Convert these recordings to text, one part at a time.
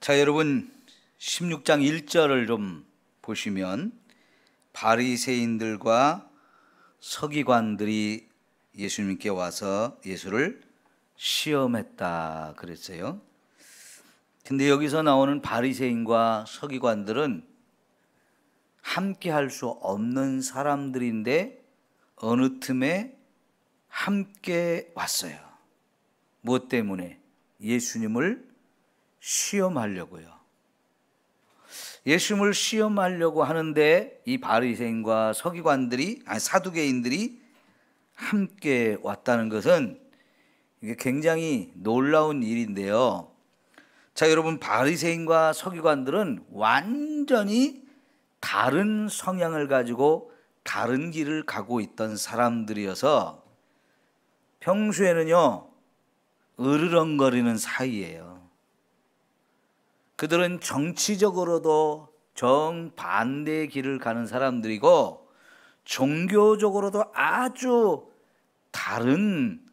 자, 여러분 16장 1절을 좀 보시면 바리새인들과 서기관들이 예수님께 와서 예수를 시험했다 그랬어요. 근데 여기서 나오는 바리새인과 서기관들은 함께 할 수 없는 사람들인데 어느 틈에 함께 왔어요. 무엇 때문에? 예수님을 시험하려고요. 예수님을 시험하려고 하는데 이 바리새인과 사두개인들이 함께 왔다는 것은 이게 굉장히 놀라운 일인데요. 자, 여러분, 바리새인과 서기관들은 완전히 다른 성향을 가지고 다른 길을 가고 있던 사람들이어서 평소에는요 으르렁거리는 사이예요. 그들은 정치적으로도 정반대의 길을 가는 사람들이고 종교적으로도 아주 다른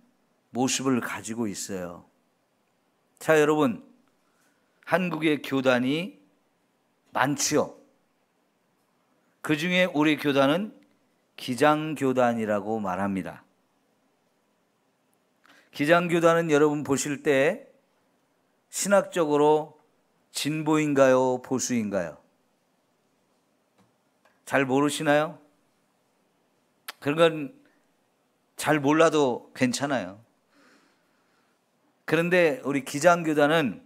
모습을 가지고 있어요. 자, 여러분, 한국의 교단이 많지요. 그 중에 우리 교단은 기장교단이라고 말합니다. 기장교단은 여러분 보실 때 신학적으로 진보인가요? 보수인가요? 잘 모르시나요? 그런 건 잘 몰라도 괜찮아요. 그런데 우리 기장교단은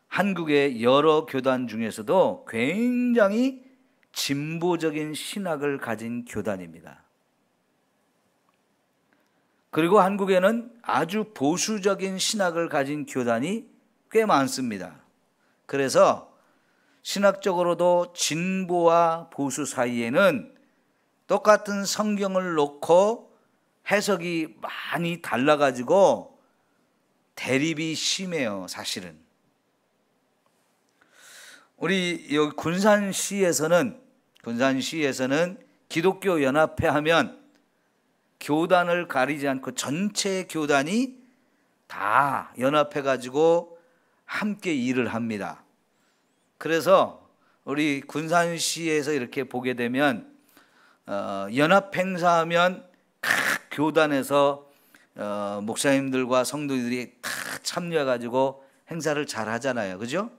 한국의 여러 교단 중에서도 굉장히 진보적인 신학을 가진 교단입니다. 그리고 한국에는 아주 보수적인 신학을 가진 교단이 꽤 많습니다. 그래서 신학적으로도 진보와 보수 사이에는 똑같은 성경을 놓고 해석이 많이 달라가지고 대립이 심해요, 사실은. 우리 여기 군산시에서는 기독교 연합회 하면 교단을 가리지 않고 전체 교단이 다 연합해가지고 함께 일을 합니다. 그래서 우리 군산시에서 이렇게 보게 되면 연합 행사하면 각 교단에서 목사님들과 성도들이 다 참여해가지고 행사를 잘 하잖아요. 그죠?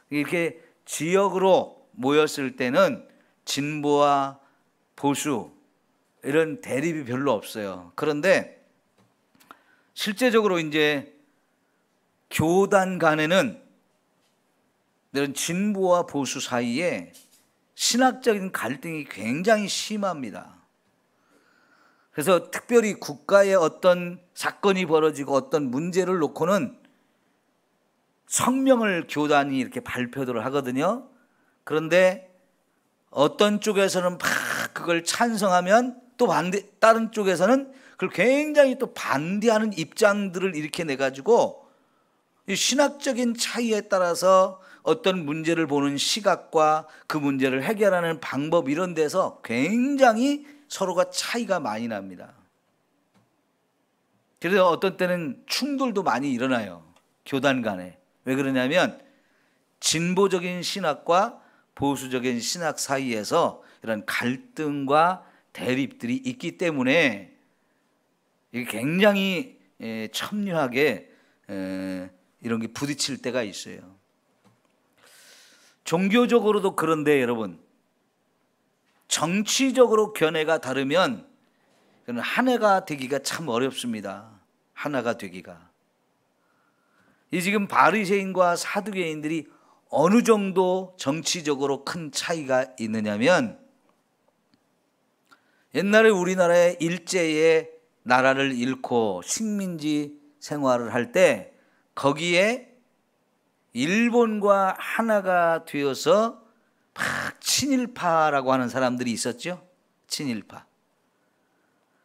이렇게 지역으로 모였을 때는 진보와 보수 이런 대립이 별로 없어요. 그런데 실제적으로 이제 교단 간에는 이런 진보와 보수 사이에 신학적인 갈등이 굉장히 심합니다. 그래서 특별히 국가에 어떤 사건이 벌어지고 어떤 문제를 놓고는 성명을 교단이 이렇게 발표를 하거든요. 그런데 어떤 쪽에서는 막 그걸 찬성하면 또 다른 쪽에서는 그걸 굉장히 또 반대하는 입장들을 이렇게 내가지고 이 신학적인 차이에 따라서 어떤 문제를 보는 시각과 그 문제를 해결하는 방법 이런 데서 굉장히 서로가 차이가 많이 납니다. 그래서 어떤 때는 충돌도 많이 일어나요. 교단 간에. 왜 그러냐면 진보적인 신학과 보수적인 신학 사이에서 이런 갈등과 대립들이 있기 때문에 이게 굉장히 첨예하게 이런 게 부딪힐 때가 있어요. 종교적으로도 그런데 여러분, 정치적으로 견해가 다르면 하나가 되기가 참 어렵습니다. 하나가 되기가. 이 지금 바리새인과 사두개인들이 어느 정도 정치적으로 큰 차이가 있느냐면 옛날에 우리나라의 일제의 나라를 잃고 식민지 생활을 할 때 거기에 일본과 하나가 되어서 막 친일파라고 하는 사람들이 있었죠. 친일파.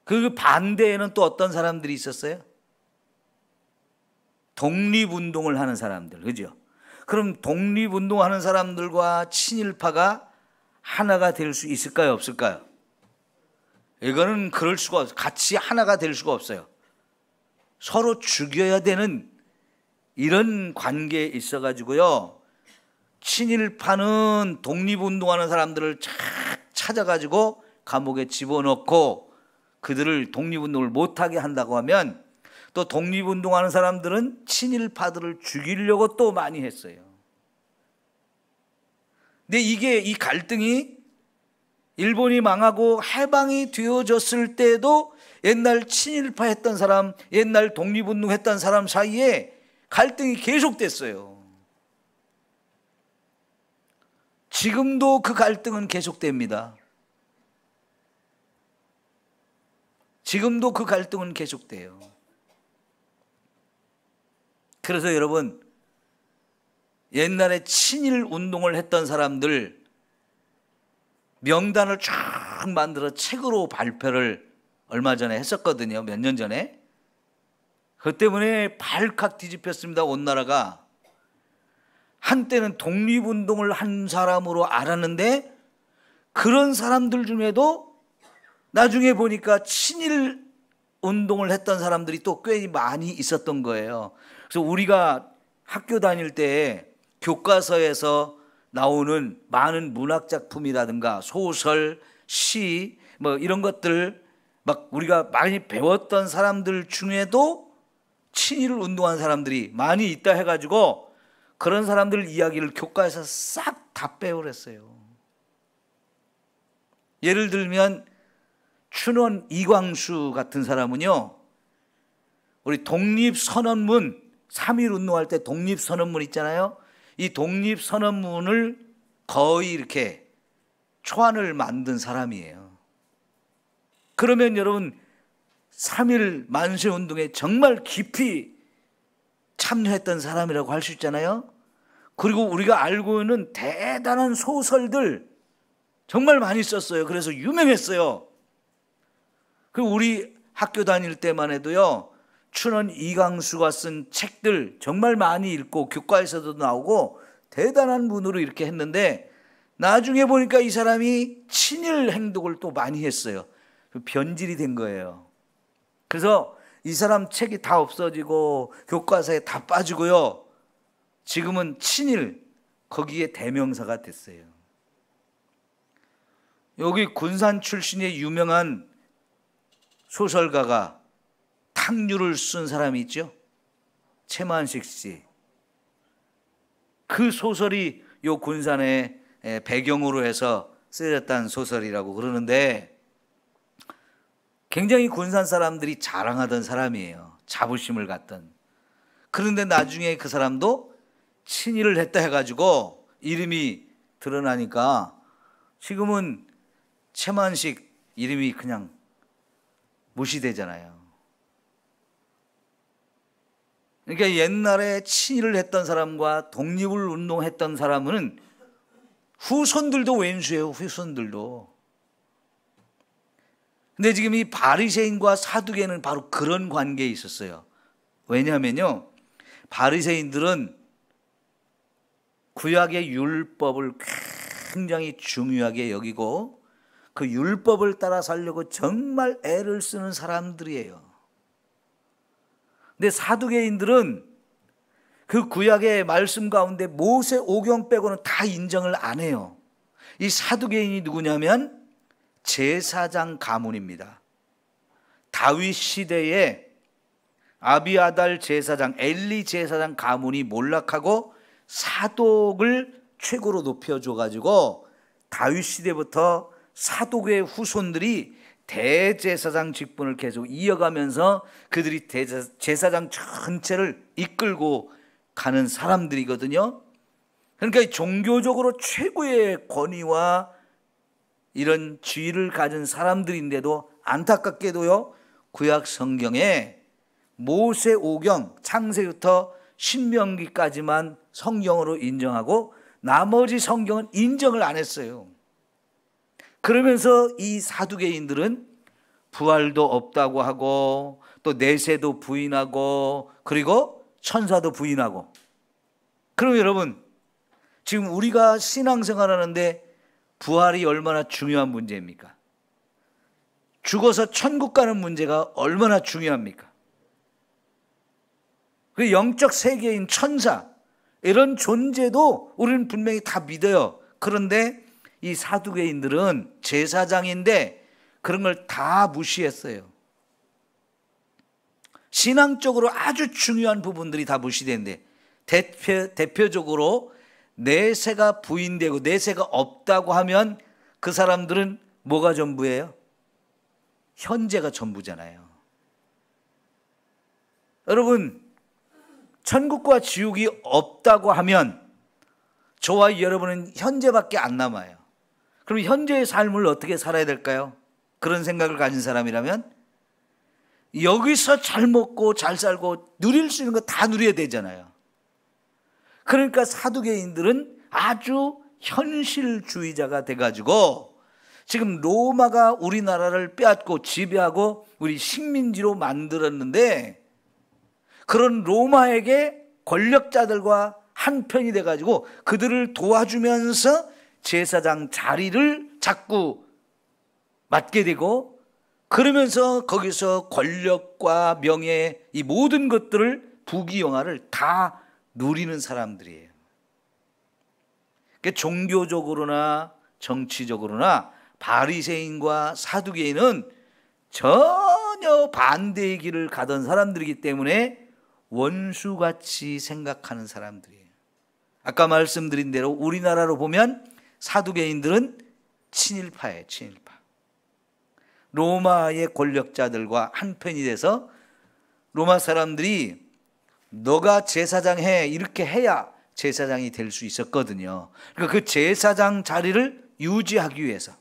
그 반대에는 또 어떤 사람들이 있었어요? 독립운동을 하는 사람들. 그죠? 그럼 독립운동하는 사람들과 친일파가 하나가 될 수 있을까요? 없을까요? 이거는 그럴 수가 없어요. 같이 하나가 될 수가 없어요. 서로 죽여야 되는 이런 관계에 있어가지고요. 친일파는 독립운동하는 사람들을 찾아가지고 감옥에 집어넣고 그들을 독립운동을 못하게 한다고 하면, 또 독립운동하는 사람들은 친일파들을 죽이려고 또 많이 했어요. 근데 이 갈등이 일본이 망하고 해방이 되어졌을 때도 옛날 친일파 했던 사람, 옛날 독립운동 했던 사람 사이에 갈등이 계속됐어요. 지금도 그 갈등은 계속됩니다. 지금도 그 갈등은 계속돼요. 그래서 여러분, 옛날에 친일 운동을 했던 사람들 명단을 쫙 만들어 책으로 발표를 얼마 전에 했었거든요. 몇 년 전에. 그 때문에 발칵 뒤집혔습니다. 온 나라가. 한때는 독립운동을 한 사람으로 알았는데 그런 사람들 중에도 나중에 보니까 친일 운동을 했던 사람들이 또 꽤 많이 있었던 거예요. 그래서 우리가 학교 다닐 때 교과서에서 나오는 많은 문학 작품이라든가 소설, 시, 뭐 이런 것들 막 우리가 많이 배웠던 사람들 중에도 친일을 운동한 사람들이 많이 있다 해가지고 그런 사람들 이야기를 교과에서 싹 다 빼버렸어요. 예를 들면 춘원 이광수 같은 사람은요, 우리 독립선언문, 3.1 운동할 때 독립선언문 있잖아요. 이 독립선언문을 거의 이렇게 초안을 만든 사람이에요. 그러면 여러분 3.1 만세운동에 정말 깊이 참여했던 사람이라고 할 수 있잖아요. 그리고 우리가 알고 있는 대단한 소설들 정말 많이 썼어요. 그래서 유명했어요. 그 우리 학교 다닐 때만 해도요, 춘원 이광수가 쓴 책들 정말 많이 읽고 교과에서도 나오고 대단한 분으로 이렇게 했는데 나중에 보니까 이 사람이 친일 행동을 또 많이 했어요. 변질이 된 거예요. 그래서 이 사람 책이 다 없어지고 교과서에 다 빠지고요, 지금은 친일 거기에 대명사가 됐어요. 여기 군산 출신의 유명한 소설가가 탕류를 쓴 사람이 있죠. 최만식 씨. 그 소설이 요 군산의 배경으로 해서 쓰여졌다는 소설이라고 그러는데 굉장히 군산 사람들이 자랑하던 사람이에요. 자부심을 갖던. 그런데 나중에 그 사람도 친일을 했다 해가지고 이름이 드러나니까 지금은 최만식 이름이 그냥 무시되잖아요. 그러니까 옛날에 친일을 했던 사람과 독립을 운동했던 사람은 후손들도 왼수예요. 후손들도. 근데 지금 이 바리새인과 사두개는 바로 그런 관계에 있었어요. 왜냐하면요, 바리새인들은 구약의 율법을 굉장히 중요하게 여기고 그 율법을 따라 살려고 정말 애를 쓰는 사람들이에요. 근데 사두개인들은 그 구약의 말씀 가운데 모세 오경 빼고는 다 인정을 안 해요. 이 사두개인이 누구냐면 제사장 가문입니다. 다윗 시대에 아비아달 제사장, 엘리 제사장 가문이 몰락하고 사독을 최고로 높여줘가지고 다윗 시대부터 사독의 후손들이 대제사장 직분을 계속 이어가면서 그들이 제사장 전체를 이끌고 가는 사람들이거든요. 그러니까 종교적으로 최고의 권위와 이런 지위를 가진 사람들인데도 안타깝게도요, 구약 성경에 모세 오경, 창세부터 신명기까지만 성경으로 인정하고 나머지 성경은 인정을 안 했어요. 그러면서 이 사두개인들은 부활도 없다고 하고 또 내세도 부인하고 그리고 천사도 부인하고. 그럼 여러분, 지금 우리가 신앙생활하는데 부활이 얼마나 중요한 문제입니까? 죽어서 천국 가는 문제가 얼마나 중요합니까? 그 영적 세계인 천사, 이런 존재도 우리는 분명히 다 믿어요. 그런데 이 사두개인들은 제사장인데 그런 걸 다 무시했어요. 신앙적으로 아주 중요한 부분들이 다 무시되는데 대표적으로 내세가 부인되고 내세가 없다고 하면 그 사람들은 뭐가 전부예요? 현재가 전부잖아요. 여러분, 천국과 지옥이 없다고 하면 저와 여러분은 현재밖에 안 남아요. 그럼 현재의 삶을 어떻게 살아야 될까요? 그런 생각을 가진 사람이라면 여기서 잘 먹고 잘 살고 누릴 수 있는 거 다 누려야 되잖아요. 그러니까 사두개인들은 아주 현실주의자가 돼가지고 지금 로마가 우리나라를 빼앗고 지배하고 우리 식민지로 만들었는데 그런 로마에게 권력자들과 한편이 돼가지고 그들을 도와주면서 제사장 자리를 자꾸 맡게 되고 그러면서 거기서 권력과 명예 이 모든 것들을 부귀영화를 다 누리는 사람들이에요. 그러니까 종교적으로나 정치적으로나 바리새인과 사두개인은 전혀 반대의 길을 가던 사람들이기 때문에 원수같이 생각하는 사람들이에요. 아까 말씀드린 대로 우리나라로 보면 사두개인들은 친일파예요. 친일파. 로마의 권력자들과 한편이 돼서 로마 사람들이 너가 제사장 해 이렇게 해야 제사장이 될 수 있었거든요. 그러니까 그 제사장 자리를 유지하기 위해서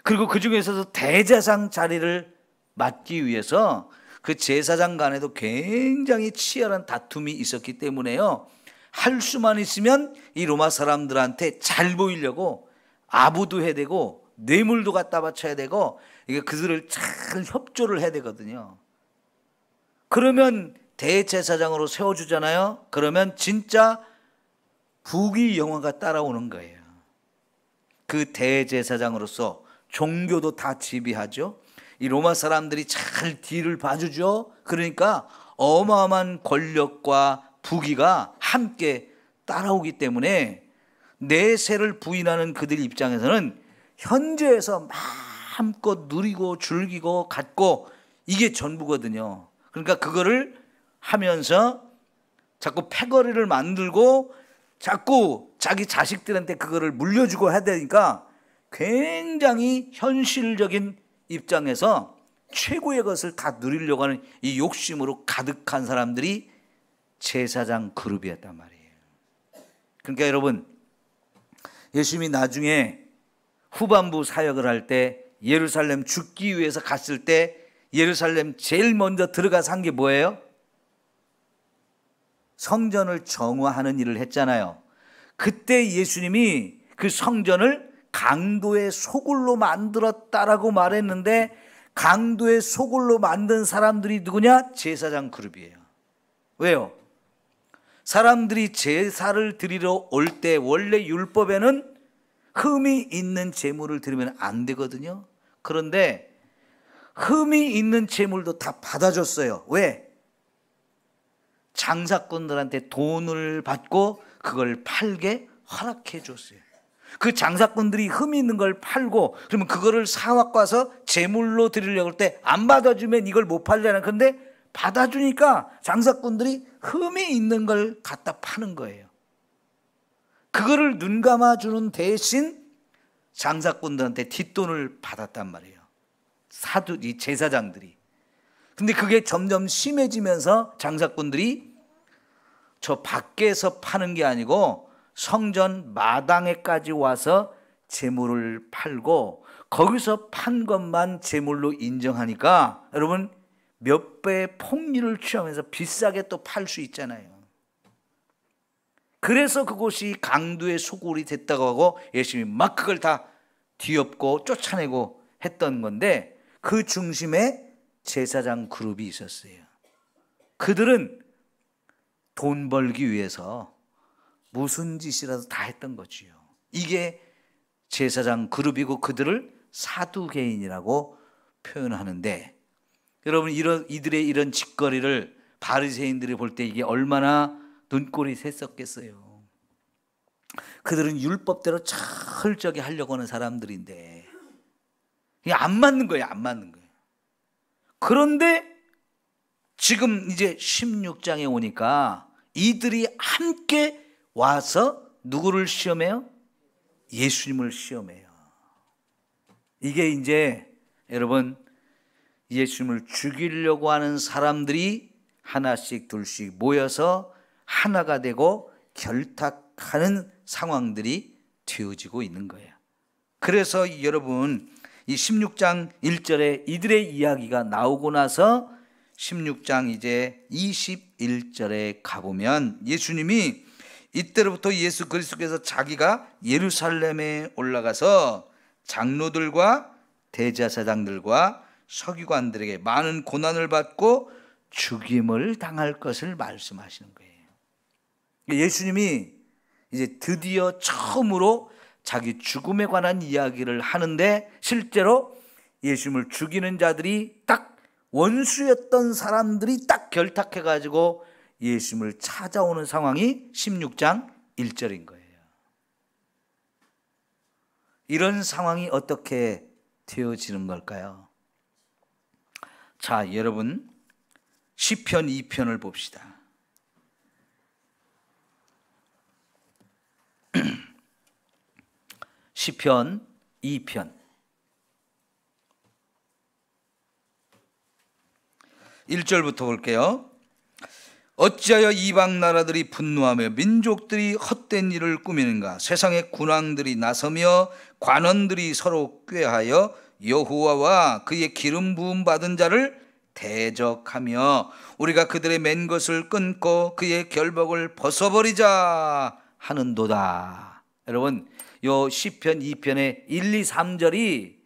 그리고 그 중에서도 대제사장 자리를 맡기 위해서 그 제사장 간에도 굉장히 치열한 다툼이 있었기 때문에요. 할 수만 있으면 이 로마 사람들한테 잘 보이려고 아부도 해야 되고 뇌물도 갖다 바쳐야 되고 이게 그들을 잘 협조를 해야 되거든요. 그러면 대제사장으로 세워주잖아요. 그러면 진짜 부귀영화가 따라오는 거예요. 그 대제사장으로서 종교도 다 지배하죠. 이 로마 사람들이 잘 뒤를 봐주죠. 그러니까 어마어마한 권력과 부귀가 함께 따라오기 때문에 내세를 부인하는 그들 입장에서는 현재에서 마음껏 누리고 즐기고 갖고 이게 전부거든요. 그러니까 그거를 하면서 자꾸 패거리를 만들고 자꾸 자기 자식들한테 그거를 물려주고 해야 되니까 굉장히 현실적인 입장에서 최고의 것을 다 누리려고 하는 이 욕심으로 가득한 사람들이 제사장 그룹이었단 말이에요. 그러니까 여러분, 예수님이 나중에 후반부 사역을 할 때 예루살렘 죽기 위해서 갔을 때 예루살렘 제일 먼저 들어가서 한 게 뭐예요? 성전을 정화하는 일을 했잖아요. 그때 예수님이 그 성전을 강도의 소굴로 만들었다라고 말했는데 강도의 소굴로 만든 사람들이 누구냐? 제사장 그룹이에요. 왜요? 사람들이 제사를 드리러 올 때 원래 율법에는 흠이 있는 제물을 드리면 안 되거든요. 그런데 흠이 있는 제물도 다 받아줬어요. 왜? 장사꾼들한테 돈을 받고 그걸 팔게 허락해 줬어요. 그 장사꾼들이 흠이 있는 걸 팔고 그러면 그거를 사갖고 와서 제물로 드리려고 할 때 안 받아주면 이걸 못 팔잖아요. 그런데 받아주니까 장사꾼들이 흠이 있는 걸 갖다 파는 거예요. 그거를 눈 감아주는 대신 장사꾼들한테 뒷돈을 받았단 말이에요. 이 제사장들이. 근데 그게 점점 심해지면서 장사꾼들이 저 밖에서 파는 게 아니고 성전 마당에까지 와서 제물을 팔고 거기서 판 것만 제물로 인정하니까 여러분 몇 배의 폭리를 취하면서 비싸게 또 팔 수 있잖아요. 그래서 그곳이 강도의 소굴이 됐다고 하고 예수님이 막 그걸 다 뒤엎고 쫓아내고 했던 건데 그 중심에 제사장 그룹이 있었어요. 그들은 돈 벌기 위해서 무슨 짓이라도 다 했던 거지요. 이게 제사장 그룹이고 그들을 사두개인이라고 표현하는데 여러분 이들의 이런 짓거리를 바리새인들이 볼 때 이게 얼마나 눈꼴이 샜었겠어요. 그들은 율법대로 철저하게 하려고 하는 사람들인데 이게 안 맞는 거예요. 안 맞는 거예요. 그런데 지금 이제 16장에 오니까 이들이 함께 와서 누구를 시험해요? 예수님을 시험해요. 이게 이제 여러분 예수님을 죽이려고 하는 사람들이 하나씩 둘씩 모여서 하나가 되고 결탁하는 상황들이 되어지고 있는 거예요. 그래서 여러분 이 16장 1절에 이들의 이야기가 나오고 나서 16장 이제 21절에 가보면 예수님이 이때로부터 예수 그리스도께서 자기가 예루살렘에 올라가서 장로들과 대제사장들과 서기관들에게 많은 고난을 받고 죽임을 당할 것을 말씀하시는 거예요. 예수님이 이제 드디어 처음으로 자기 죽음에 관한 이야기를 하는데 실제로 예수님을 죽이는 자들이 딱 원수였던 사람들이 딱 결탁해가지고 예수님을 찾아오는 상황이 16장 1절인 거예요. 이런 상황이 어떻게 되어지는 걸까요? 자, 여러분 시편 2편을 봅시다. 시편 2편 1절부터 볼게요. 어찌하여 이방 나라들이 분노하며 민족들이 헛된 일을 꾸미는가? 세상의 군왕들이 나서며 관원들이 서로 꾀하여 여호와와 그의 기름 부음 받은 자를 대적하며 우리가 그들의 맨 것을 끊고 그의 결박을 벗어버리자 하는도다. 여러분 요 시편 2편의 1, 2, 3절이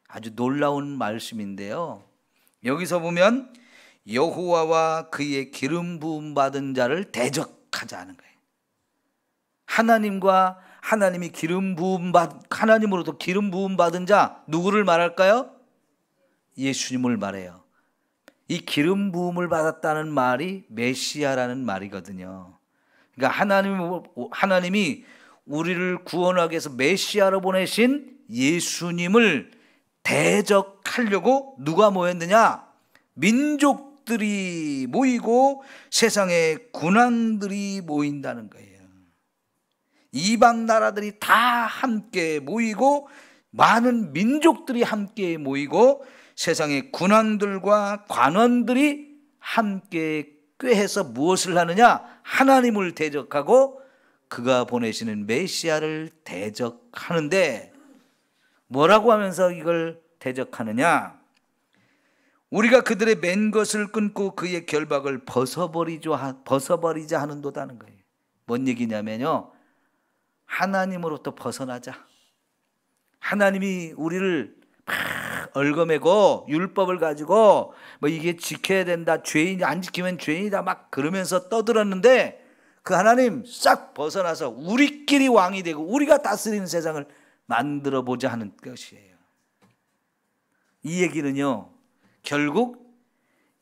아주 놀라운 말씀인데요. 여기서 보면 여호와와 그의 기름 부음 받은 자를 대적하자는 거예요. 하나님과 하나님이 하나님으로부터 기름 부음 받은 자 누구를 말할까요? 예수님을 말해요. 이 기름 부음을 받았다는 말이 메시아라는 말이거든요. 그러니까 하나님이 우리를 구원하기 위해서 메시아로 보내신 예수님을 대적하려고 누가 모였느냐? 민족들이 모이고 세상의 군왕들이 모인다는 거예요. 이방 나라들이 다 함께 모이고 많은 민족들이 함께 모이고 세상의 군왕들과 관원들이 함께 꾀해서 무엇을 하느냐? 하나님을 대적하고 그가 보내시는 메시아를 대적하는데 뭐라고 하면서 이걸 대적하느냐? 우리가 그들의 맨 것을 끊고 그의 결박을 벗어버리자 하는도다는 거예요. 뭔 얘기냐면요, 하나님으로부터 벗어나자. 하나님이 우리를 막 얽어매고 율법을 가지고 뭐 이게 지켜야 된다, 죄인이 안 지키면 죄인이다 막 그러면서 떠들었는데 그 하나님 싹 벗어나서 우리끼리 왕이 되고 우리가 다스리는 세상을 만들어 보자 하는 것이에요. 이 얘기는요, 결국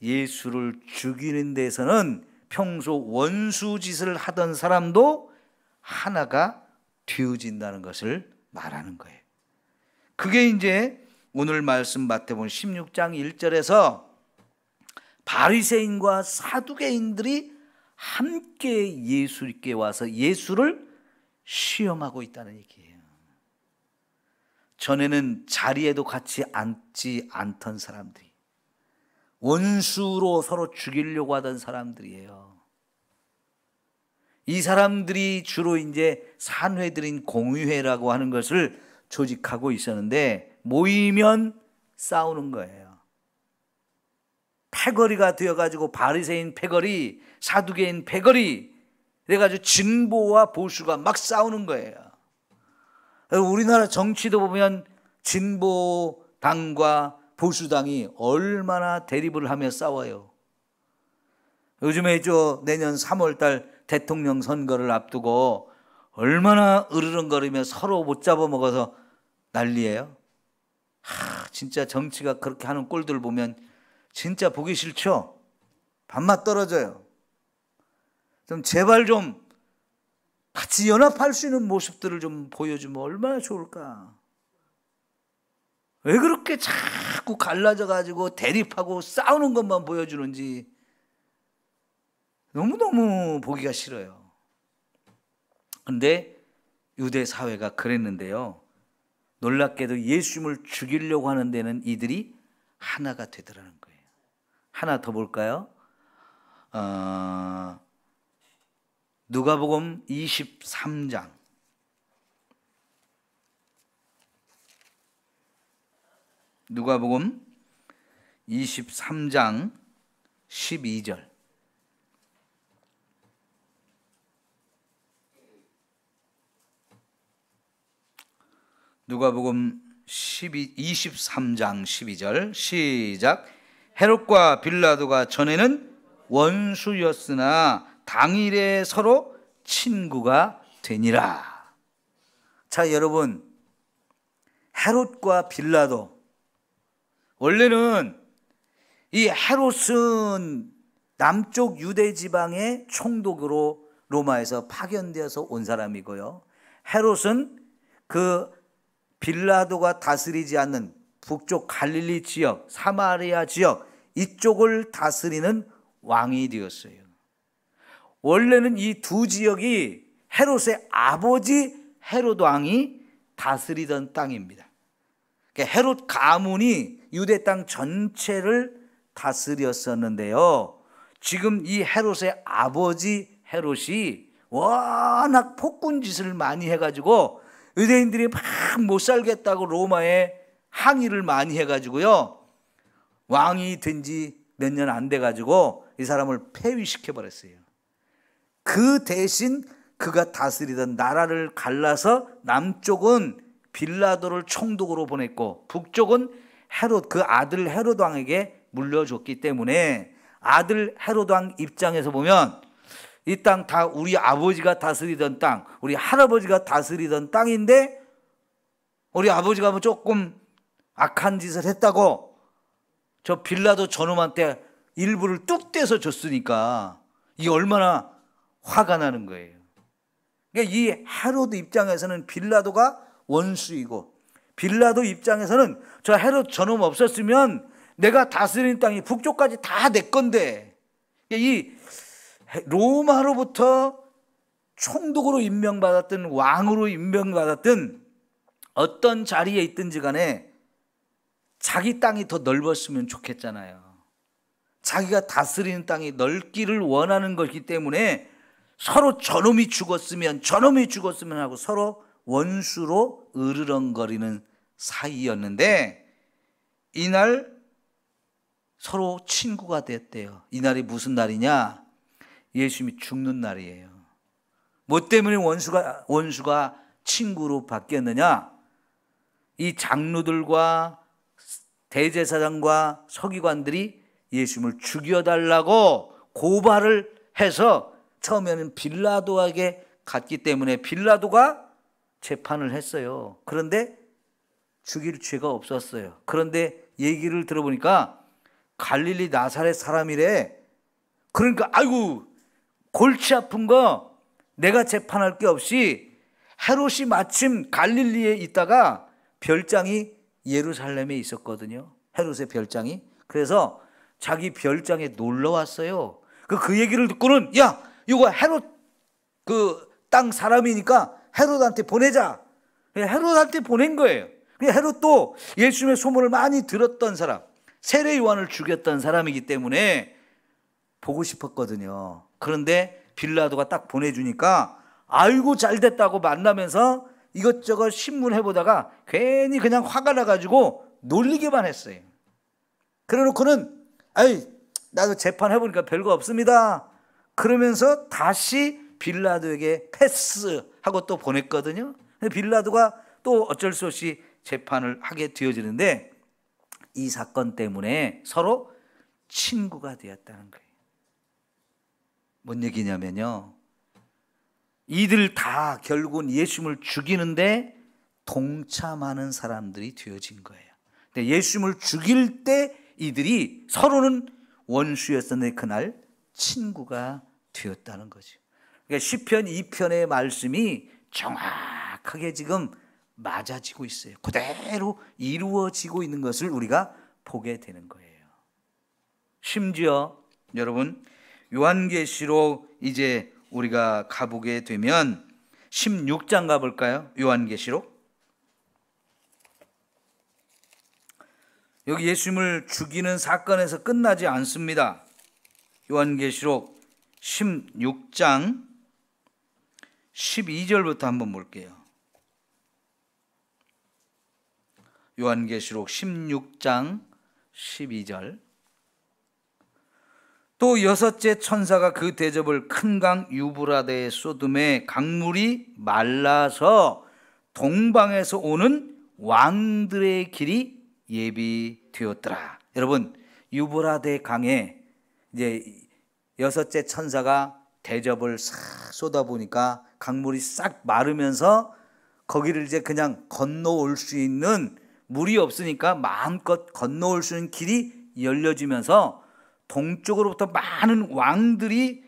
예수를 죽이는 데서는 평소 원수 짓을 하던 사람도 하나가 되어진다는 것을 말하는 거예요. 그게 이제 오늘 말씀 마태복음 16장 1절에서 바리새인과 사두개인들이 함께 예수께 와서 예수를 시험하고 있다는 얘기예요. 전에는 자리에도 같이 앉지 않던 사람들이, 원수로 서로 죽이려고 하던 사람들이에요. 이 사람들이 주로 이제 산회들인 공의회라고 하는 것을 조직하고 있었는데 모이면 싸우는 거예요. 패거리가 되어가지고 바리새인 패거리, 사두개인 패거리, 그래가지고 진보와 보수가 막 싸우는 거예요. 우리나라 정치도 보면 진보당과 보수당이 얼마나 대립을 하며 싸워요. 요즘에 내년 3월달 대통령 선거를 앞두고 얼마나 으르렁거리며 서로 못 잡아먹어서 난리예요. 진짜 정치가 그렇게 하는 꼴들 보면 진짜 보기 싫죠? 밥맛 떨어져요. 좀 제발 좀 같이 연합할 수 있는 모습들을 좀 보여주면 얼마나 좋을까. 왜 그렇게 자꾸 갈라져 가지고 대립하고 싸우는 것만 보여주는지 너무너무 보기가 싫어요. 그런데 유대 사회가 그랬는데요, 놀랍게도 예수님을 죽이려고 하는 데는 이들이 하나가 되더라는 거예요. 하나 더 볼까요? 누가복음 23장. 누가복음 23장 12절. 누가복음 23장 12절 시작. 헤롯과 빌라도가 전에는 원수였으나 당일에 서로 친구가 되니라. 자, 여러분, 헤롯과 빌라도, 원래는 이 헤롯은 남쪽 유대 지방의 총독으로 로마에서 파견되어서 온 사람이고요, 헤롯은 그 빌라도가 다스리지 않는 북쪽 갈릴리 지역, 사마리아 지역, 이쪽을 다스리는 왕이 되었어요. 원래는 이 두 지역이 헤롯의 아버지 헤롯 왕이 다스리던 땅입니다. 헤롯 가문이 유대 땅 전체를 다스렸었는데요, 지금 이 헤롯의 아버지 헤롯이 워낙 폭군짓을 많이 해가지고 유대인들이 막 못 살겠다고 로마에 항의를 많이 해가지고요, 왕이 된 지 몇 년 안 돼가지고 이 사람을 폐위시켜 버렸어요. 그 대신 그가 다스리던 나라를 갈라서 남쪽은 빌라도를 총독으로 보냈고 북쪽은 헤롯, 그 아들 헤롯 왕에게 물려줬기 때문에 아들 헤롯 왕 입장에서 보면 이 땅 다 우리 아버지가 다스리던 땅, 우리 할아버지가 다스리던 땅인데 우리 아버지가 뭐 조금 악한 짓을 했다고 저 빌라도 저놈한테 일부를 뚝 떼서 줬으니까 이게 얼마나 화가 나는 거예요. 그러니까 이 헤롯 입장에서는 빌라도가 원수이고, 빌라도 입장에서는 저 헤롯 저놈 없었으면 내가 다스리는 땅이 북쪽까지 다 내 건데, 이 로마로부터 총독으로 임명받았든 왕으로 임명받았든 어떤 자리에 있든지 간에 자기 땅이 더 넓었으면 좋겠잖아요. 자기가 다스리는 땅이 넓기를 원하는 것이기 때문에 서로 저놈이 죽었으면 하고 서로 원수로 으르렁거리는 사이였는데 이날 서로 친구가 됐대요. 이날이 무슨 날이냐? 예수님이 죽는 날이에요. 뭐 때문에 원수가 친구로 바뀌었느냐? 이 장로들과 대제사장과 서기관들이 예수님을 죽여달라고 고발을 해서 처음에는 빌라도에게 갔기 때문에 빌라도가 재판을 했어요. 그런데 죽일 죄가 없었어요. 그런데 얘기를 들어보니까 갈릴리 나사렛 사람이래. 그러니까 아이고 골치 아픈 거 내가 재판할 게 없이, 헤롯이 마침 갈릴리에 있다가 별장이 예루살렘에 있었거든요. 헤롯의 별장이. 그래서 자기 별장에 놀러 왔어요. 그 얘기를 듣고는 야, 이거 헤롯 그 땅 사람이니까 헤롯한테 보내자. 헤롯한테 보낸 거예요. 헤롯도 예수님의 소문을 많이 들었던 사람, 세례 요한을 죽였던 사람이기 때문에 보고 싶었거든요. 그런데 빌라도가 딱 보내주니까 아이고 잘 됐다고 만나면서 이것저것 신문해 보다가 괜히 그냥 화가 나가지고 놀리기만 했어요. 그래 놓고는 아이 나도 재판해보니까 별거 없습니다 그러면서 다시 빌라도에게 패스하고 또 보냈거든요. 빌라도가 또 어쩔 수 없이 재판을 하게 되어지는데 이 사건 때문에 서로 친구가 되었다는 거예요. 뭔 얘기냐면요, 이들 다 결국은 예수님을 죽이는데 동참하는 사람들이 되어진 거예요. 근데 예수님을 죽일 때 이들이 서로는 원수였었는데 그날 친구가 되었다는 거죠. 그러니까 시편 2편의 말씀이 정확하게 지금 맞아지고 있어요. 그대로 이루어지고 있는 것을 우리가 보게 되는 거예요. 심지어 여러분, 요한계시록 이제 우리가 가보게 되면 16장 가볼까요? 요한계시록. 여기 예수님을 죽이는 사건에서 끝나지 않습니다. 요한계시록 16장 12절부터 한번 볼게요. 요한계시록 16장 12절. 또 여섯째 천사가 그 대접을 큰 강 유브라데에 쏟음에 강물이 말라서 동방에서 오는 왕들의 길이 예비되었더라. 여러분, 유브라데 강에 이제 여섯째 천사가 대접을 싹 쏟아보니까 강물이 싹 마르면서 거기를 이제 그냥 건너올 수 있는, 물이 없으니까 마음껏 건너올 수 있는 길이 열려지면서 동쪽으로부터 많은 왕들이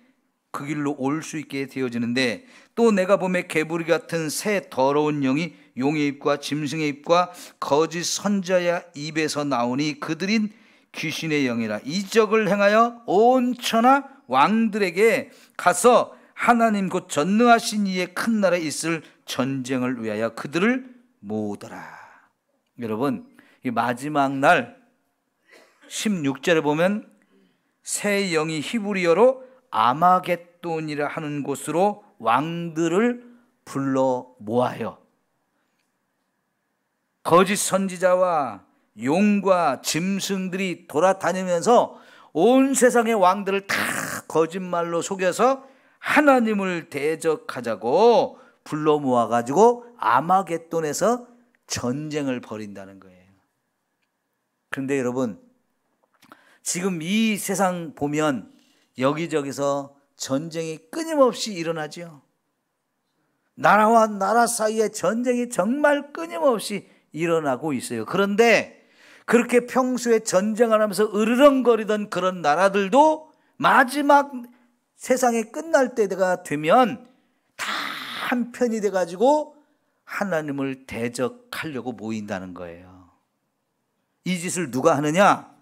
그 길로 올 수 있게 되어지는데, 또 내가 보매 개구리 같은 새 더러운 영이 용의 입과 짐승의 입과 거짓 선자의 입에서 나오니 그들인 귀신의 영이라. 이적을 행하여 온 천하 왕들에게 가서 하나님 곧 전능하신 이의 큰 나라에 있을 전쟁을 위하여 그들을 모으더라. 여러분, 이 마지막 날 16절에 보면 새 영이 히브리어로 아마겟돈이라 하는 곳으로 왕들을 불러 모아요. 거짓 선지자와 용과 짐승들이 돌아다니면서 온 세상의 왕들을 다 거짓말로 속여서 하나님을 대적하자고 불러 모아가지고 아마겟돈에서 전쟁을 벌인다는 거예요. 그런데 여러분, 지금 이 세상 보면 여기저기서 전쟁이 끊임없이 일어나죠. 나라와 나라 사이에 전쟁이 정말 끊임없이 일어나고 있어요. 그런데 그렇게 평소에 전쟁을 하면서 으르렁거리던 그런 나라들도 마지막 세상이 끝날 때가 되면 다 한편이 돼가지고 하나님을 대적하려고 모인다는 거예요. 이 짓을 누가 하느냐?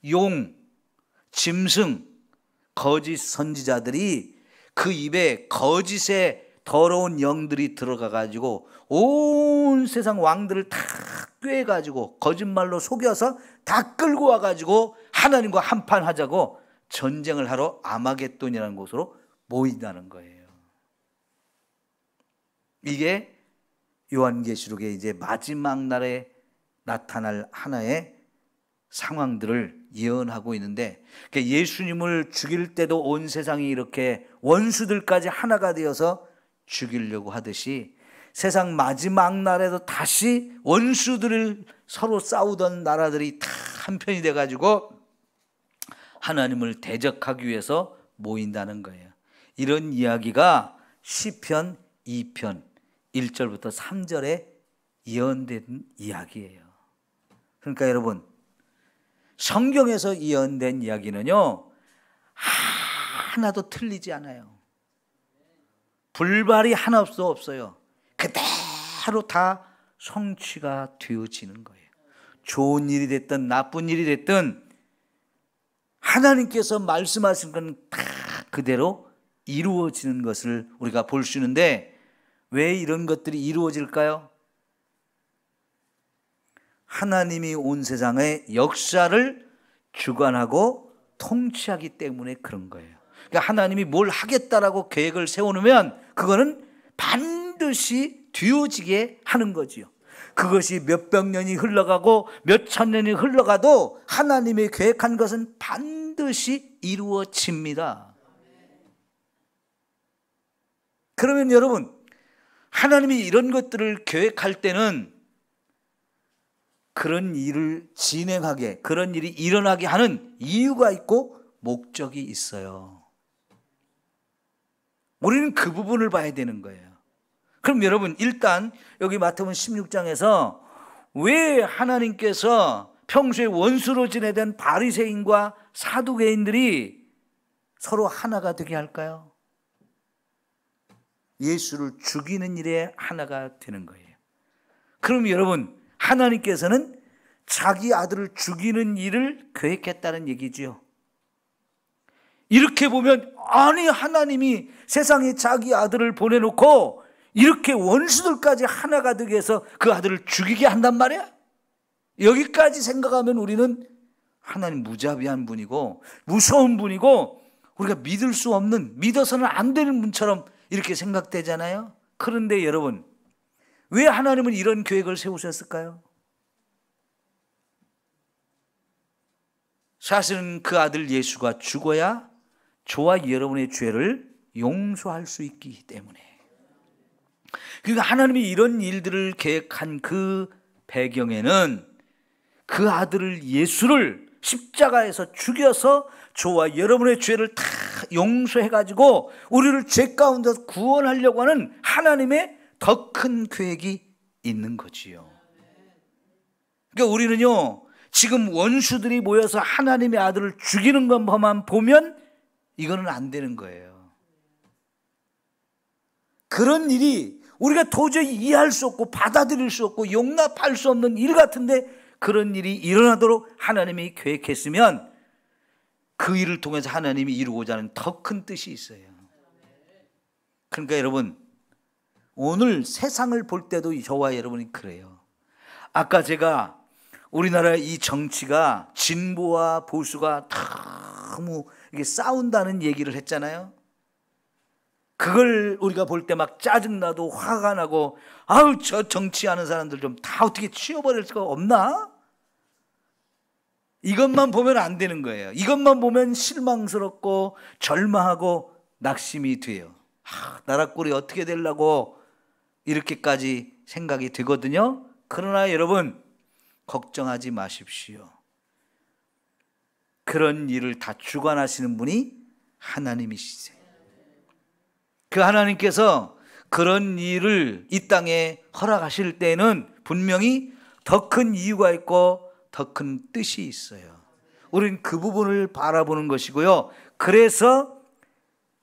용, 짐승, 거짓 선지자들이 그 입에 거짓의 더러운 영들이 들어가가지고 온 세상 왕들을 다 꿰가지고 거짓말로 속여서 다 끌고 와가지고 하나님과 한판하자고 전쟁을 하러 아마겟돈이라는 곳으로 모인다는 거예요. 이게 요한계시록의 이제 마지막 날에 나타날 하나의 상황들을 예언하고 있는데, 예수님을 죽일 때도 온 세상이 이렇게 원수들까지 하나가 되어서 죽이려고 하듯이 세상 마지막 날에도 다시 원수들을 서로 싸우던 나라들이 다 한편이 돼가지고 하나님을 대적하기 위해서 모인다는 거예요. 이런 이야기가 시편 2편 1절부터 3절에 예언된 이야기예요. 그러니까 여러분, 성경에서 예언된 이야기는요 하나도 틀리지 않아요. 불발이 하나 없어요. 그대로 다 성취가 되어지는 거예요. 좋은 일이 됐든 나쁜 일이 됐든 하나님께서 말씀하신 건 다 그대로 이루어지는 것을 우리가 볼 수 있는데, 왜 이런 것들이 이루어질까요? 하나님이 온 세상의 역사를 주관하고 통치하기 때문에 그런 거예요. 그러니까 하나님이 뭘 하겠다라고 계획을 세워놓으면 그거는 반드시 되어지게 하는 거지요. 그것이 몇백 년이 흘러가고 몇천 년이 흘러가도 하나님이 계획한 것은 반드시 이루어집니다. 그러면 여러분, 하나님이 이런 것들을 계획할 때는 그런 일을 진행하게, 그런 일이 일어나게 하는 이유가 있고 목적이 있어요. 우리는 그 부분을 봐야 되는 거예요. 그럼 여러분, 일단 여기 마태복음 16장에서 왜 하나님께서 평소에 원수로 지내던 바리새인과 사두개인들이 서로 하나가 되게 할까요? 예수를 죽이는 일에 하나가 되는 거예요. 그럼 여러분, 하나님께서는 자기 아들을 죽이는 일을 계획했다는 얘기지요. 이렇게 보면 아니, 하나님이 세상에 자기 아들을 보내놓고 이렇게 원수들까지 하나가 되게 해서 그 아들을 죽이게 한단 말이야? 여기까지 생각하면 우리는 하나님 무자비한 분이고 무서운 분이고 우리가 믿을 수 없는, 믿어서는 안 되는 분처럼 이렇게 생각되잖아요. 그런데 여러분, 왜 하나님은 이런 계획을 세우셨을까요? 사실은 그 아들 예수가 죽어야 저와 여러분의 죄를 용서할 수 있기 때문에. 그러니까 하나님이 이런 일들을 계획한 그 배경에는 그 아들을 예수를 십자가에서 죽여서 저와 여러분의 죄를 다 용서해가지고 우리를 죄 가운데서 구원하려고 하는 하나님의 더 큰 계획이 있는 거지요. 그러니까 우리는요, 지금 원수들이 모여서 하나님의 아들을 죽이는 것만 보면 이거는 안 되는 거예요. 그런 일이 우리가 도저히 이해할 수 없고 받아들일 수 없고 용납할 수 없는 일 같은데 그런 일이 일어나도록 하나님이 계획했으면 그 일을 통해서 하나님이 이루고자 하는 더 큰 뜻이 있어요. 그러니까 여러분, 오늘 세상을 볼 때도 저와 여러분이 그래요. 아까 제가 우리나라의 이 정치가 진보와 보수가 너무 이게 싸운다는 얘기를 했잖아요. 그걸 우리가 볼 때 막 짜증나도 화가 나고, 아우 저 정치하는 사람들 좀 다 어떻게 치워버릴 수가 없나? 이것만 보면 안 되는 거예요. 이것만 보면 실망스럽고 절망하고 낙심이 돼요. 나라 꼴이 어떻게 되려고 이렇게까지 생각이 되거든요. 그러나 여러분, 걱정하지 마십시오. 그런 일을 다 주관하시는 분이 하나님이시세요. 그 하나님께서 그런 일을 이 땅에 허락하실 때는 분명히 더 큰 이유가 있고 더 큰 뜻이 있어요. 우리는 그 부분을 바라보는 것이고요. 그래서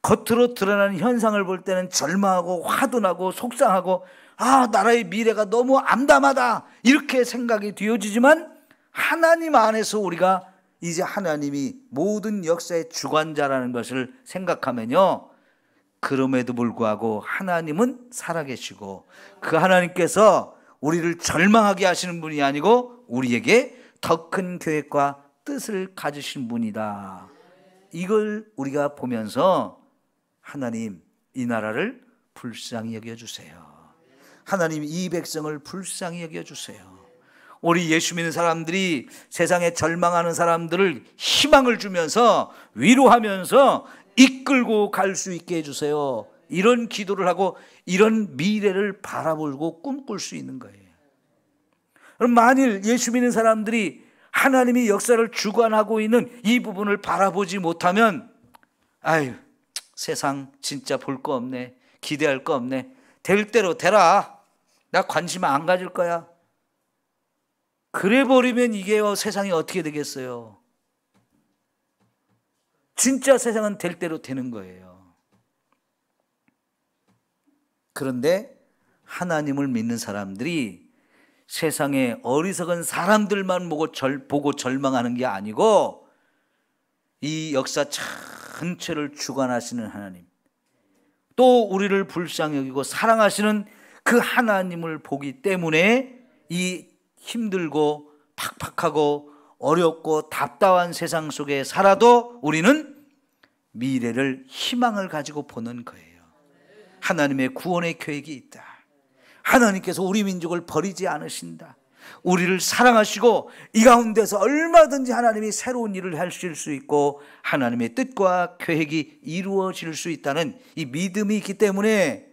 겉으로 드러나는 현상을 볼 때는 절망하고 화도 나고 속상하고 나라의 미래가 너무 암담하다 이렇게 생각이 되어지지만, 하나님 안에서 우리가 이제 하나님이 모든 역사의 주관자라는 것을 생각하면요, 그럼에도 불구하고 하나님은 살아계시고 그 하나님께서 우리를 절망하게 하시는 분이 아니고 우리에게 더 큰 계획과 뜻을 가지신 분이다. 이걸 우리가 보면서 하나님, 이 나라를 불쌍히 여겨주세요. 하나님, 이 백성을 불쌍히 여겨주세요. 우리 예수 믿는 사람들이 세상에 절망하는 사람들을 희망을 주면서 위로하면서 이끌고 갈 수 있게 해주세요. 이런 기도를 하고 이런 미래를 바라보고 꿈꿀 수 있는 거예요. 그럼 만일 예수 믿는 사람들이 하나님이 역사를 주관하고 있는 이 부분을 바라보지 못하면, 아유, 세상 진짜 볼 거 없네, 기대할 거 없네, 될 대로 되라, 나 관심 안 가질 거야, 그래 버리면 이게 세상이 어떻게 되겠어요? 진짜 세상은 될 대로 되는 거예요. 그런데 하나님을 믿는 사람들이 세상에 어리석은 사람들만 보고 절망하는 게 아니고 이 역사 전체를 주관하시는 하나님, 또 우리를 불쌍히 여기고 사랑하시는 그 하나님을 보기 때문에 이 힘들고 팍팍하고 어렵고 답답한 세상 속에 살아도 우리는 미래를, 희망을 가지고 보는 거예요. 하나님의 구원의 계획이 있다. 하나님께서 우리 민족을 버리지 않으신다. 우리를 사랑하시고 이 가운데서 얼마든지 하나님이 새로운 일을 하실 수 있고 하나님의 뜻과 계획이 이루어질 수 있다는 이 믿음이 있기 때문에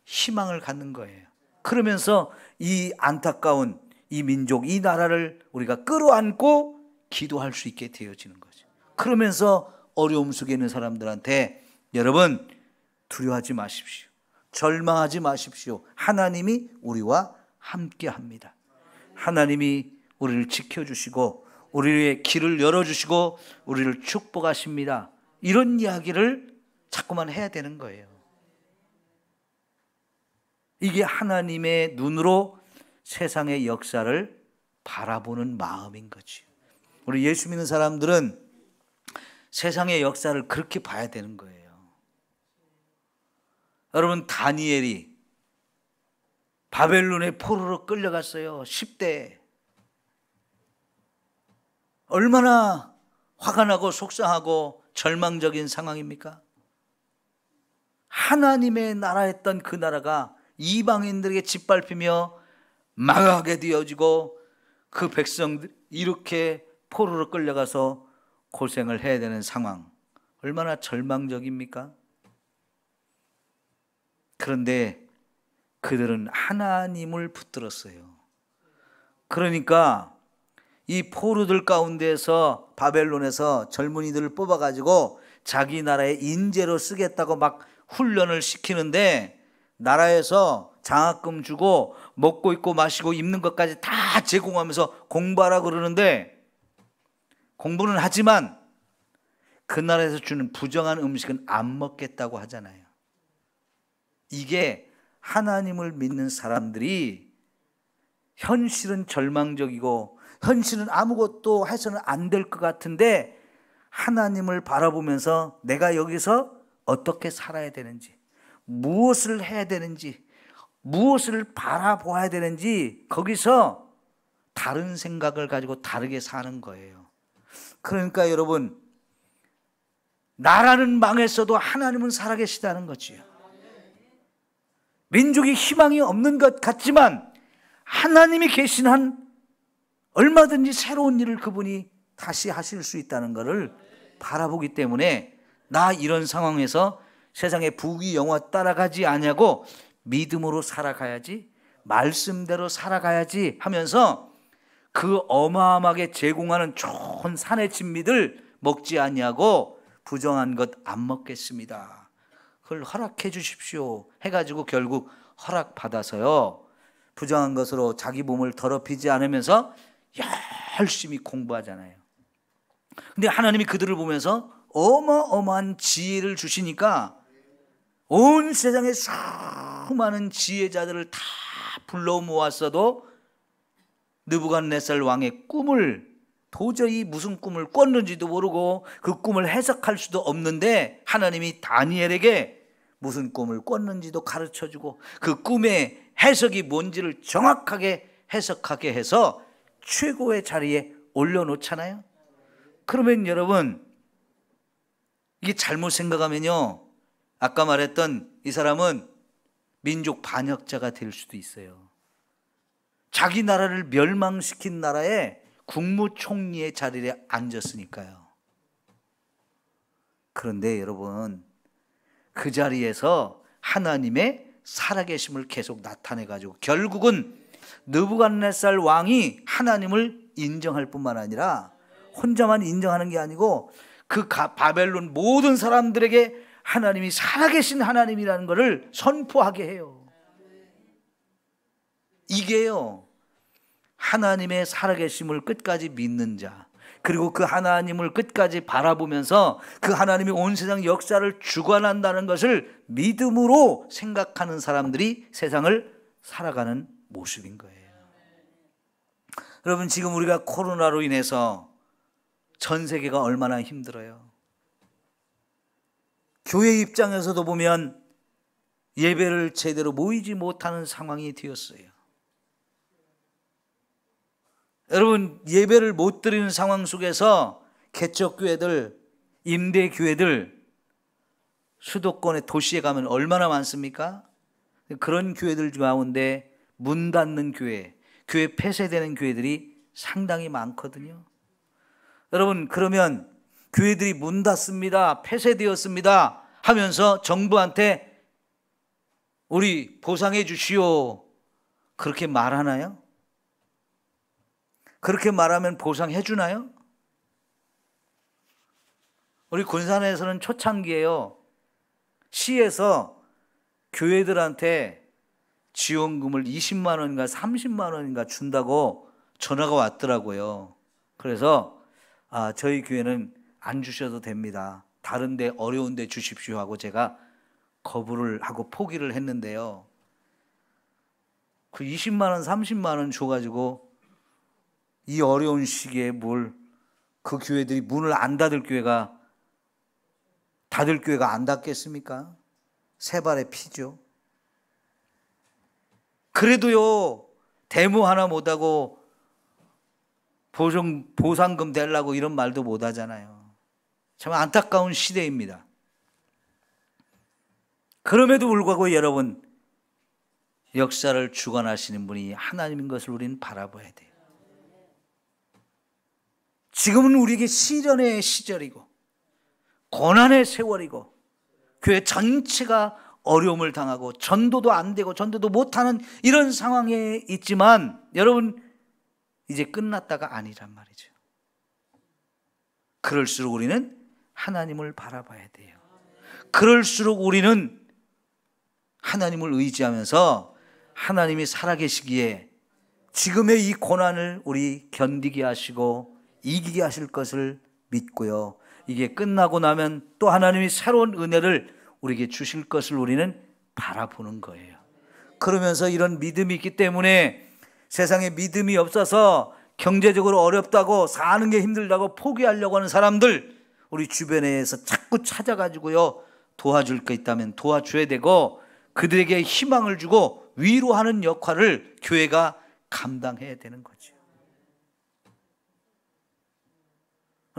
희망을 갖는 거예요. 그러면서 이 안타까운 이 민족, 이 나라를 우리가 끌어안고 기도할 수 있게 되어지는 거죠. 그러면서 어려움 속에 있는 사람들한테, 여러분 두려워하지 마십시오. 절망하지 마십시오. 하나님이 우리와 함께 합니다. 하나님이 우리를 지켜주시고 우리의 길을 열어주시고 우리를 축복하십니다. 이런 이야기를 자꾸만 해야 되는 거예요. 이게 하나님의 눈으로 세상의 역사를 바라보는 마음인 거지. 우리 예수 믿는 사람들은 세상의 역사를 그렇게 봐야 되는 거예요. 여러분, 다니엘이 바벨론의 포로로 끌려갔어요. 10대. 얼마나 화가 나고 속상하고 절망적인 상황입니까? 하나님의 나라였던 그 나라가 이방인들에게 짓밟히며 망하게 되어지고 그 백성들 이렇게 포로로 끌려가서 고생을 해야 되는 상황, 얼마나 절망적입니까? 그런데 그들은 하나님을 붙들었어요. 그러니까 이 포로들 가운데서 바벨론에서 젊은이들을 뽑아가지고 자기 나라의 인재로 쓰겠다고 막 훈련을 시키는데, 나라에서 장학금 주고 먹고 입고 마시고 입는 것까지 다 제공하면서 공부하라 그러는데, 공부는 하지만 그 나라에서 주는 부정한 음식은 안 먹겠다고 하잖아요. 이게 하나님을 믿는 사람들이 현실은 절망적이고 현실은 아무것도 해서는 안 될 것 같은데, 하나님을 바라보면서 내가 여기서 어떻게 살아야 되는지, 무엇을 해야 되는지, 무엇을 바라보아야 되는지, 거기서 다른 생각을 가지고 다르게 사는 거예요. 그러니까 여러분, 나라는 망했어도 하나님은 살아계시다는 거지요. 민족이 희망이 없는 것 같지만 하나님이 계신 한 얼마든지 새로운 일을 그분이 다시 하실 수 있다는 것을 바라보기 때문에, 나 이런 상황에서 세상의 부귀 영화 따라가지 아니하고 믿음으로 살아가야지, 말씀대로 살아가야지 하면서 그 어마어마하게 제공하는 좋은 산의 진미들 먹지 아니하고 부정한 것 안 먹겠습니다, 그걸 허락해 주십시오 해가지고 결국 허락받아서요, 부정한 것으로 자기 몸을 더럽히지 않으면서 열심히 공부하잖아요. 근데 하나님이 그들을 보면서 어마어마한 지혜를 주시니까 온 세상의 수많은 지혜자들을 다 불러 모았어도 느부갓네살 왕의 꿈을 도저히 무슨 꿈을 꿨는지도 모르고 그 꿈을 해석할 수도 없는데, 하나님이 다니엘에게 무슨 꿈을 꿨는지도 가르쳐주고 그 꿈의 해석이 뭔지를 정확하게 해석하게 해서 최고의 자리에 올려놓잖아요. 그러면 여러분, 이게 잘못 생각하면요, 아까 말했던 이 사람은 민족 반역자가 될 수도 있어요. 자기 나라를 멸망시킨 나라에 국무총리의 자리에 앉았으니까요. 그런데 여러분, 그 자리에서 하나님의 살아계심을 계속 나타내가지고 결국은 느부갓네살 왕이 하나님을 인정할 뿐만 아니라 혼자만 인정하는 게 아니고 그 바벨론 모든 사람들에게 하나님이 살아계신 하나님이라는 것을 선포하게 해요. 이게요, 하나님의 살아계심을 끝까지 믿는 자, 그리고 그 하나님을 끝까지 바라보면서 그 하나님이 온 세상 역사를 주관한다는 것을 믿음으로 생각하는 사람들이 세상을 살아가는 모습인 거예요. 여러분, 지금 우리가 코로나로 인해서 전 세계가 얼마나 힘들어요. 교회 입장에서도 보면 예배를 제대로 모이지 못하는 상황이 되었어요. 여러분, 예배를 못 드리는 상황 속에서 개척교회들, 임대교회들, 수도권의 도시에 가면 얼마나 많습니까? 그런 교회들 가운데 문 닫는 교회, 교회 폐쇄되는 교회들이 상당히 많거든요. 여러분, 그러면 교회들이 문 닫습니다, 폐쇄되었습니다 하면서 정부한테 우리 보상해 주시오, 그렇게 말하나요? 그렇게 말하면 보상해 주나요? 우리 군산에서는 초창기에요, 시에서 교회들한테 지원금을 20만 원인가 30만 원인가 준다고 전화가 왔더라고요. 그래서 저희 교회는 안 주셔도 됩니다, 다른 데 어려운 데 주십시오 하고 제가 거부를 하고 포기를 했는데요. 그 20만 원, 30만 원 줘가지고 이 어려운 시기에 뭘 그 교회들이 문을 안 닫을 교회가 안 닫겠습니까? 세 발의 피죠. 그래도요, 데모 하나 못하고 보상금 내려고 이런 말도 못하잖아요. 참 안타까운 시대입니다. 그럼에도 불구하고 여러분, 역사를 주관하시는 분이 하나님인 것을 우리는 바라봐야 돼요. 지금은 우리에게 시련의 시절이고 고난의 세월이고 교회 전체가 어려움을 당하고 전도도 안 되고 전도도 못하는 이런 상황에 있지만 여러분, 이제 끝났다가 아니란 말이죠. 그럴수록 우리는 하나님을 바라봐야 돼요. 그럴수록 우리는 하나님을 의지하면서 하나님이 살아계시기에 지금의 이 고난을 우리 견디게 하시고 이기게 하실 것을 믿고요, 이게 끝나고 나면 또 하나님이 새로운 은혜를 우리에게 주실 것을 우리는 바라보는 거예요. 그러면서 이런 믿음이 있기 때문에 세상에 믿음이 없어서 경제적으로 어렵다고 사는 게 힘들다고 포기하려고 하는 사람들, 우리 주변에서 자꾸 찾아가지고요, 도와줄 거 있다면 도와줘야 되고 그들에게 희망을 주고 위로하는 역할을 교회가 감당해야 되는 거죠.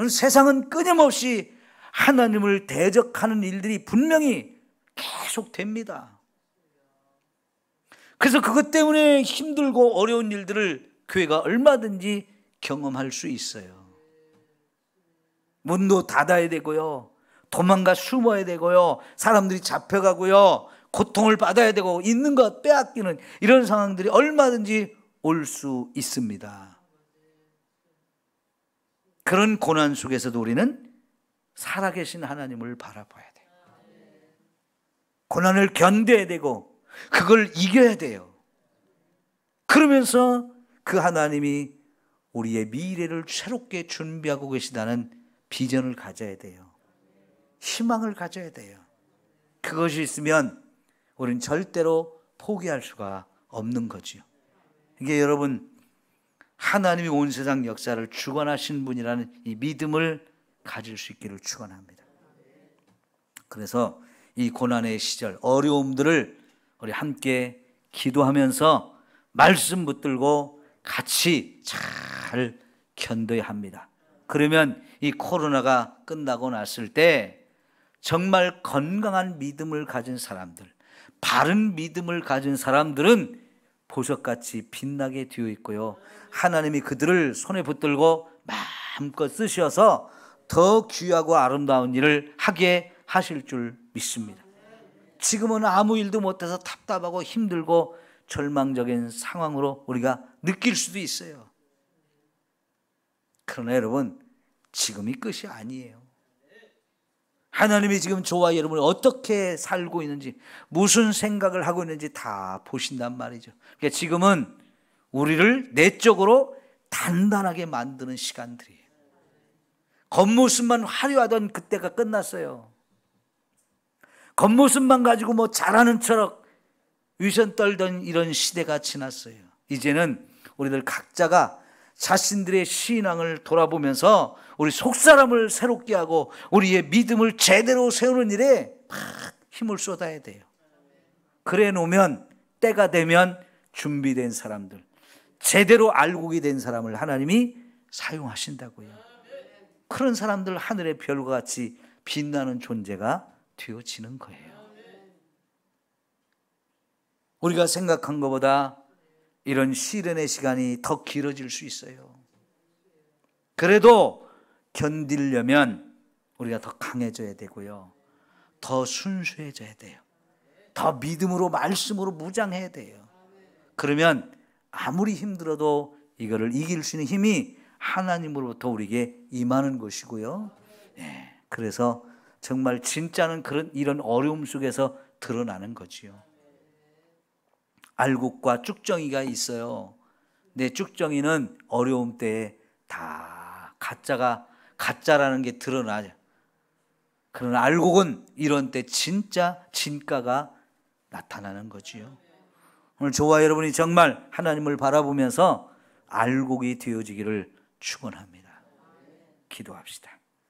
세상은 끊임없이 하나님을 대적하는 일들이 분명히 계속됩니다. 그래서 그것 때문에 힘들고 어려운 일들을 교회가 얼마든지 경험할 수 있어요. 문도 닫아야 되고요, 도망가 숨어야 되고요, 사람들이 잡혀가고요, 고통을 받아야 되고 있는 것 빼앗기는 이런 상황들이 얼마든지 올 수 있습니다. 그런 고난 속에서도 우리는 살아계신 하나님을 바라봐야 돼요. 고난을 견뎌야 되고 그걸 이겨야 돼요. 그러면서 그 하나님이 우리의 미래를 새롭게 준비하고 계시다는 비전을 가져야 돼요. 희망을 가져야 돼요. 그것이 있으면 우리는 절대로 포기할 수가 없는 거죠. 이게 여러분, 하나님이 온 세상 역사를 주관하신 분이라는 이 믿음을 가질 수 있기를 축원합니다. 그래서 이 고난의 시절, 어려움들을 우리 함께 기도하면서 말씀 붙들고 같이 잘 견뎌야 합니다. 그러면 이 코로나가 끝나고 났을 때 정말 건강한 믿음을 가진 사람들, 바른 믿음을 가진 사람들은 보석같이 빛나게 되어 있고요, 하나님이 그들을 손에 붙들고 마음껏 쓰셔서 더 귀하고 아름다운 일을 하게 하실 줄 믿습니다. 지금은 아무 일도 못해서 답답하고 힘들고 절망적인 상황으로 우리가 느낄 수도 있어요. 그러나 여러분, 지금이 끝이 아니에요. 하나님이 지금 저와 여러분이 어떻게 살고 있는지, 무슨 생각을 하고 있는지 다 보신단 말이죠. 그러니까 지금은 우리를 내적으로 단단하게 만드는 시간들이에요. 겉모습만 화려하던 그때가 끝났어요. 겉모습만 가지고 뭐 잘하는 척 위선 떨던 이런 시대가 지났어요. 이제는 우리들 각자가 자신들의 신앙을 돌아보면서 우리 속사람을 새롭게 하고 우리의 믿음을 제대로 세우는 일에 막 힘을 쏟아야 돼요. 그래 놓으면 때가 되면 준비된 사람들, 제대로 알고게 된 사람을 하나님이 사용하신다고요. 그런 사람들 하늘의 별과 같이 빛나는 존재가 되어지는 거예요. 우리가 생각한 것보다 이런 시련의 시간이 더 길어질 수 있어요. 그래도 견디려면 우리가 더 강해져야 되고요, 더 순수해져야 돼요. 더 믿음으로, 말씀으로 무장해야 돼요. 그러면 아무리 힘들어도 이거를 이길 수 있는 힘이 하나님으로부터 우리에게 임하는 것이고요. 네, 그래서 정말 진짜는 이런 어려움 속에서 드러나는 거지요. 알곡과 쭉정이가 있어요. 근데 쭉정이는 어려움 때에 다 가짜라는 게 드러나죠. 그러나 알곡은 이런 때 진짜 진가가 나타나는 거지요. 오늘 저와 여러분이 정말 하나님을 바라보면서 알곡이 되어지기를 축원합니다. 기도합시다.